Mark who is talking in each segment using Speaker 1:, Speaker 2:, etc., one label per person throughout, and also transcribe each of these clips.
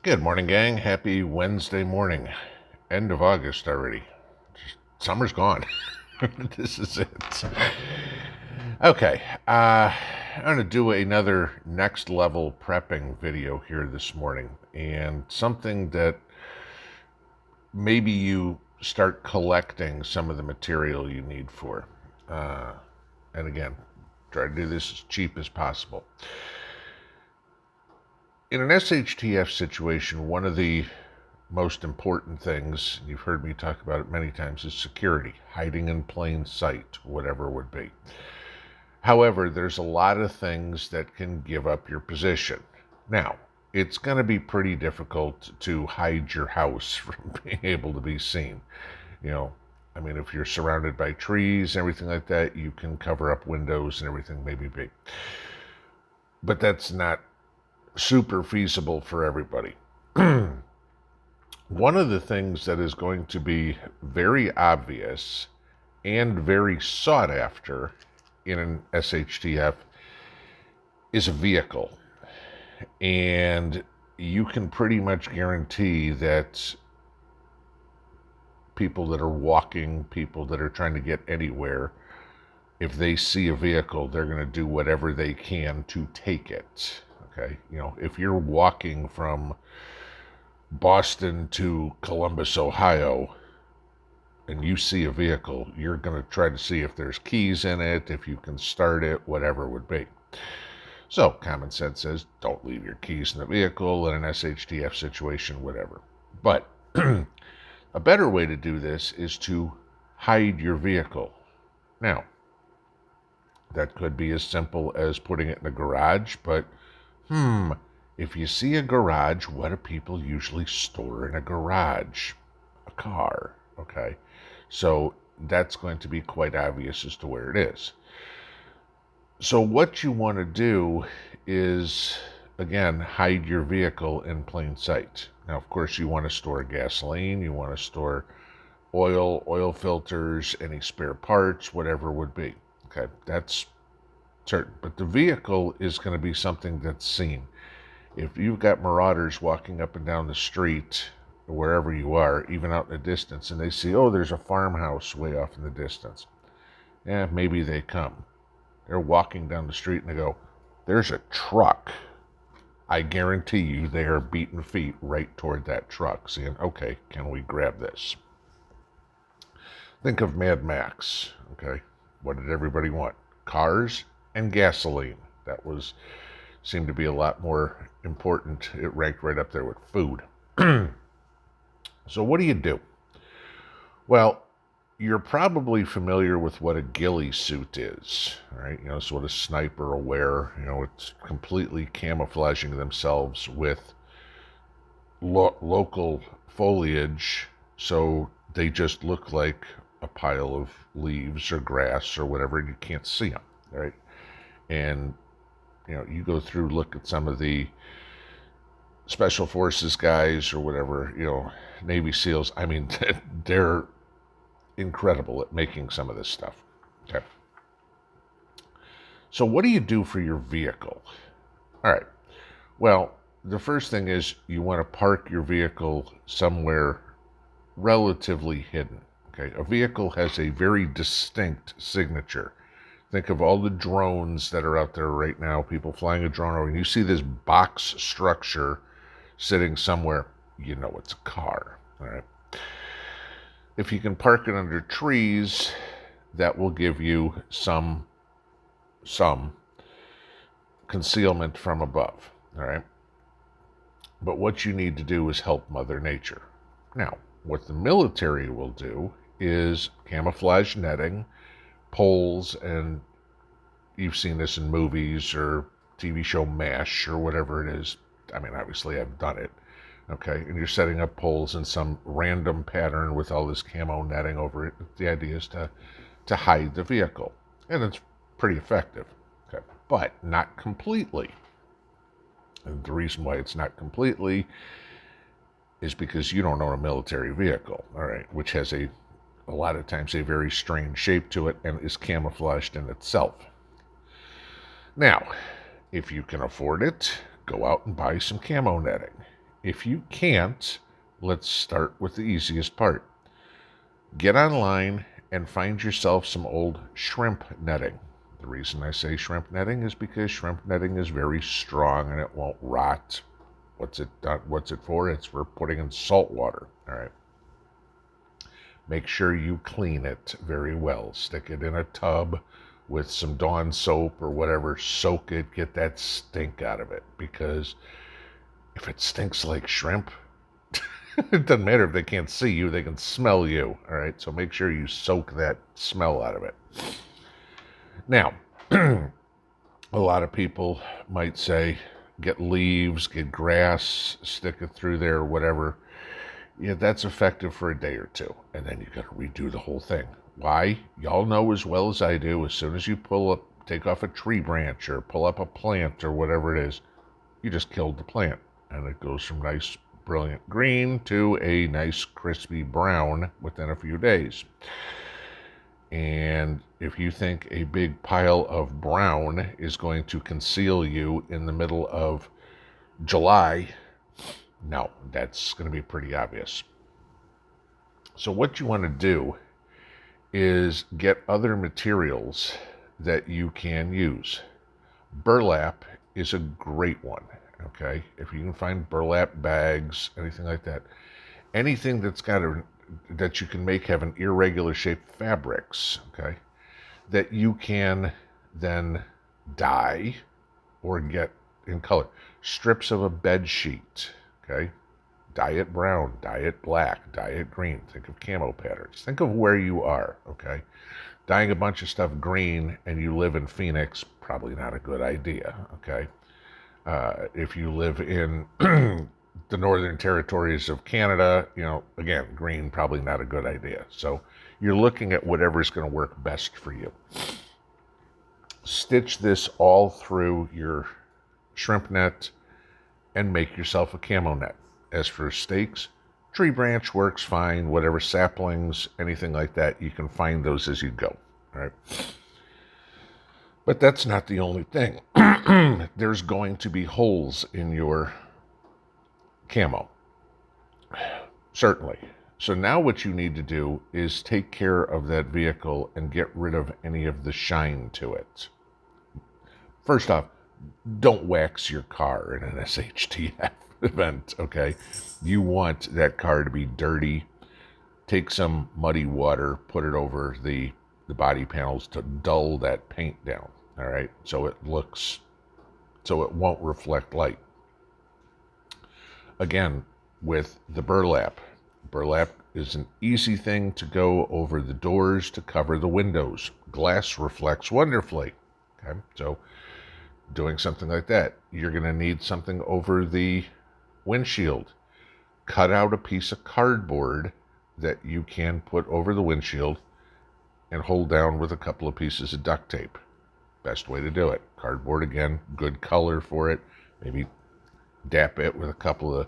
Speaker 1: Good morning, gang. Happy Wednesday morning. End of August already. Summer's gone. This is it. Okay, I'm going to do another next level prepping video here this morning, and something that maybe you start collecting some of the material you need for. And again, try to do this as cheap as possible. In an SHTF situation, one of the most important things, you've heard me talk about it many times, is security, hiding in plain sight, whatever it would be. However, there's a lot of things that can give up your position. Now, it's going to be pretty difficult to hide your house from being able to be seen. If you're surrounded by trees and everything like that, you can cover up windows and everything maybe big. But that's not super feasible for everybody. One of the things that is going to be very obvious and very sought after in an SHTF is a vehicle. And you can pretty much guarantee that people that are walking, people that are trying to get anywhere, if they see a vehicle, they're going to do whatever they can to take it. Okay? If you're walking from Boston to Columbus, Ohio, and you see a vehicle, you're going to try to see if there's keys in it, if you can start it, whatever it would be. So common sense says don't leave your keys in the vehicle in an SHTF situation, whatever. But a better way to do this is to hide your vehicle. Now, that could be as simple as putting it in a garage, but if you see a garage, what do people usually store in a garage? A car, okay? So that's going to be quite obvious as to where it is. So what you want to do is, again, hide your vehicle in plain sight. Now, of course, you want to store gasoline, you want to store oil filters, any spare parts, whatever it would be. Okay, that's certain. But the vehicle is going to be something that's seen. If you've got marauders walking up and down the street, wherever you are, even out in the distance, and they see, oh, there's a farmhouse way off in the distance. Maybe they come. They're walking down the street and they go, there's a truck. I guarantee you they are beating feet right toward that truck, saying, okay, can we grab this? Think of Mad Max, okay? What did everybody want? Cars and gasoline. That seemed to be a lot more important. It ranked right up there with food. So what do? Well, you're probably familiar with what a ghillie suit is, right? It's what a sniper will wear. It's completely camouflaging themselves with local foliage, so they just look like a pile of leaves or grass or whatever, and you can't see them, right? And you go through, look at some of the Special Forces guys or whatever, Navy SEALs. I mean, they're incredible at making some of this stuff. Okay. So what do you do for your vehicle? All right. Well, the first thing is you want to park your vehicle somewhere relatively hidden. Okay. A vehicle has a very distinct signature. Think of all the drones that are out there right now, people flying a drone over, and you see this box structure sitting somewhere, it's a car, all right? If you can park it under trees, that will give you some concealment from above, all right? But what you need to do is help Mother Nature. Now, what the military will do is camouflage netting, poles, and you've seen this in movies or TV show MASH or whatever it is. I mean, obviously I've done it. Okay, and you're setting up poles in some random pattern with all this camo netting over it. The idea is to hide the vehicle, and it's pretty effective. Okay, but not completely. And the reason why it's not completely is because you don't own a military vehicle, all right, which has a lot of times a very strange shape to it and is camouflaged in itself. Now, if you can afford it, go out and buy some camo netting. If you can't, let's start with the easiest part. Get online and find yourself some old shrimp netting. The reason I say shrimp netting is because shrimp netting is very strong and it won't rot. What's it for? It's for putting in salt water. All right. Make sure you clean it very well. Stick it in a tub with some Dawn soap or whatever. Soak it, get that stink out of it. Because if it stinks like shrimp, it doesn't matter if they can't see you, they can smell you. All right, so make sure you soak that smell out of it. Now, a lot of people might say, get leaves, get grass, stick it through there, whatever. Yeah, that's effective for a day or two, and then you got to redo the whole thing. Why? Y'all know as well as I do, as soon as you take off a tree branch or pull up a plant or whatever it is, you just killed the plant, and it goes from nice, brilliant green to a nice, crispy brown within a few days. And if you think a big pile of brown is going to conceal you in the middle of July, no, that's going to be pretty obvious. So what you want to do is get other materials that you can use. Burlap is a great one, okay? If you can find burlap bags, anything like that. Anything that you can make have an irregular shaped fabrics, okay? That you can then dye or get in color. Strips of a bed sheet, okay? Dye it brown, dye it black, dye it green. Think of camo patterns. Think of where you are, okay? Dyeing a bunch of stuff green and you live in Phoenix, probably not a good idea, okay? If you live in the northern territories of Canada, again, green, probably not a good idea. So you're looking at whatever's going to work best for you. Stitch this all through your shrimp net and make yourself a camo net. As for stakes, tree branch works fine, whatever saplings, anything like that, you can find those as you go, all right? But that's not the only thing. There's going to be holes in your camo, certainly. So now what you need to do is take care of that vehicle and get rid of any of the shine to it. First off, don't wax your car in an SHTF event, okay? You want that car to be dirty. Take some muddy water, put it over the body panels to dull that paint down, all right? So it won't reflect light. Again, with the burlap is an easy thing to go over the doors to cover the windows. Glass reflects wonderfully, okay? So doing something like that. You're going to need something over the windshield. Cut out a piece of cardboard that you can put over the windshield and hold down with a couple of pieces of duct tape. Best way to do it. Cardboard, again, good color for it. Maybe dap it with a couple of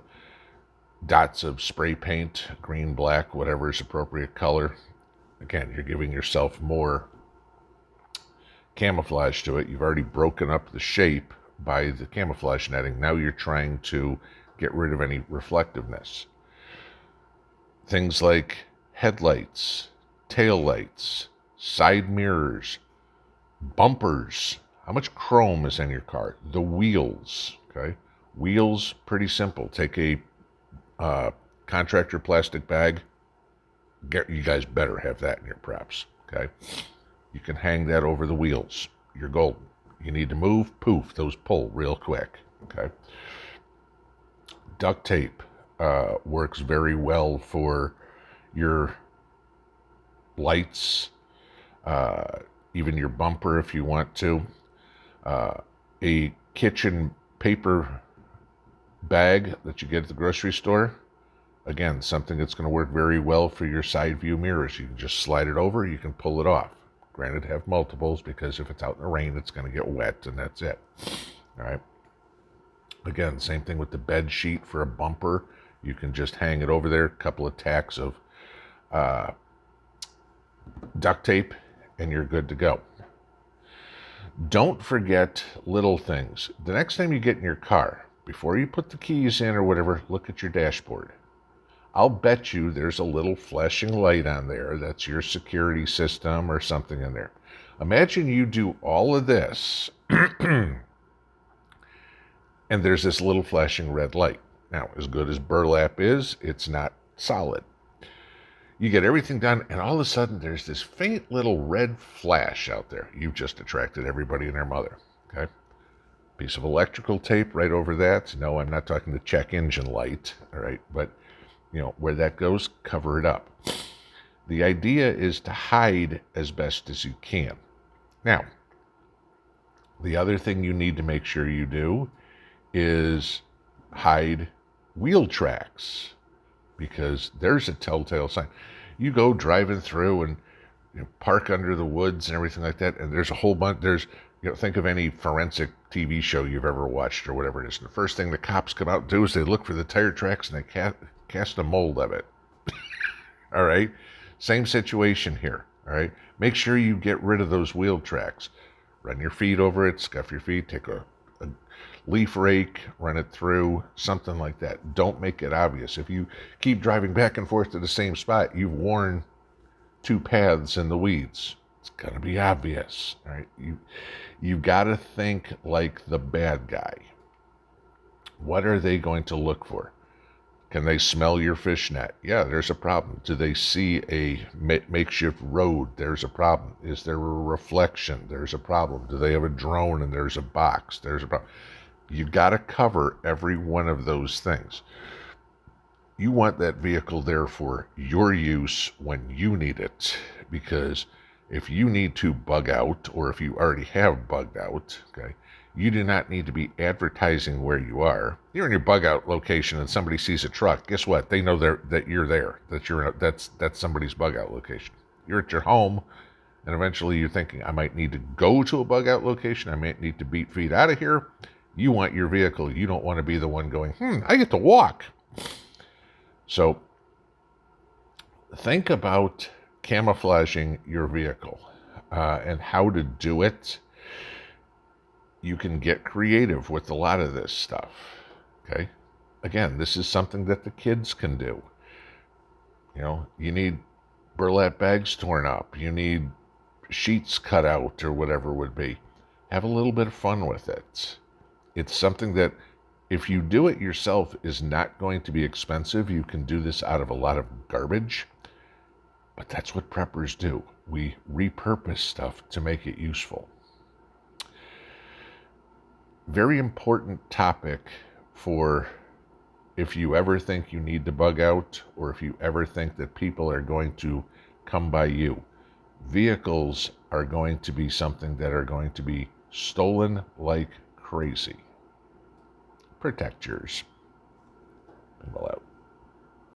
Speaker 1: dots of spray paint, green, black, whatever is appropriate color. Again, you're giving yourself more camouflage to it. You've already broken up the shape by the camouflage netting. Now you're trying to get rid of any reflectiveness. Things like headlights, taillights, side mirrors, bumpers. How much chrome is in your car? The wheels, okay? Wheels, pretty simple. Take a contractor plastic bag. You guys better have that in your props, okay? You can hang that over the wheels. You're golden. You need to move, poof, those pull real quick, okay? Duct tape works very well for your lights, even your bumper if you want to. A kitchen paper bag that you get at the grocery store, again, something that's going to work very well for your side view mirrors. You can just slide it over, you can pull it off. Granted, have multiples, because if it's out in the rain, it's going to get wet, and that's it. All right. Again, same thing with the bed sheet for a bumper. You can just hang it over there, a couple of tacks of duct tape, and you're good to go. Don't forget little things. The next time you get in your car, before you put the keys in or whatever, look at your dashboard. I'll bet you there's a little flashing light on there that's your security system or something in there. Imagine you do all of this and there's this little flashing red light. Now, as good as burlap is, it's not solid. You get everything done, and all of a sudden there's this faint little red flash out there. You've just attracted everybody and their mother. Okay? Piece of electrical tape right over that. No, I'm not talking the check engine light. All right, but where that goes, cover it up. The idea is to hide as best as you can. Now, the other thing you need to make sure you do is hide wheel tracks, because there's a telltale sign. You go driving through and park under the woods and everything like that, and there's a whole bunch. Think of any forensic TV show you've ever watched or whatever it is. And the first thing the cops come out and do is they look for the tire tracks and they cast a mold of it. All right? Same situation here. All right? Make sure you get rid of those wheel tracks. Run your feet over it, scuff your feet, take a leaf rake, run it through, something like that. Don't make it obvious. If you keep driving back and forth to the same spot, you've worn 2 paths in the weeds. It's going to be obvious. All right? You've got to think like the bad guy. What are they going to look for? Can they smell your fishnet? Yeah, there's a problem. Do they see a makeshift road? There's a problem. Is there a reflection? There's a problem. Do they have a drone and there's a box? There's a problem. You've got to cover every one of those things. You want that vehicle there for your use when you need it, because if you need to bug out, or if you already have bugged out, okay, you do not need to be advertising where you are. You're in your bug out location and somebody sees a truck. Guess what? They know that you're there, that's somebody's bug out location. You're at your home, and eventually you're thinking, I might need to go to a bug out location. I might need to beat feet out of here. You want your vehicle. You don't want to be the one going, I get to walk. So think about camouflaging your vehicle and how to do it. You can get creative with a lot of this stuff. Okay? Again, this is something that the kids can do. You need burlap bags torn up. You need sheets cut out or whatever it would be. Have a little bit of fun with it. It's something that, if you do it yourself, is not going to be expensive. You can do this out of a lot of garbage. But that's what preppers do. We repurpose stuff to make it useful. Very important topic for if you ever think you need to bug out, or if you ever think that people are going to come by you. Vehicles are going to be something that are going to be stolen like crazy. Protect yours. Pinball out.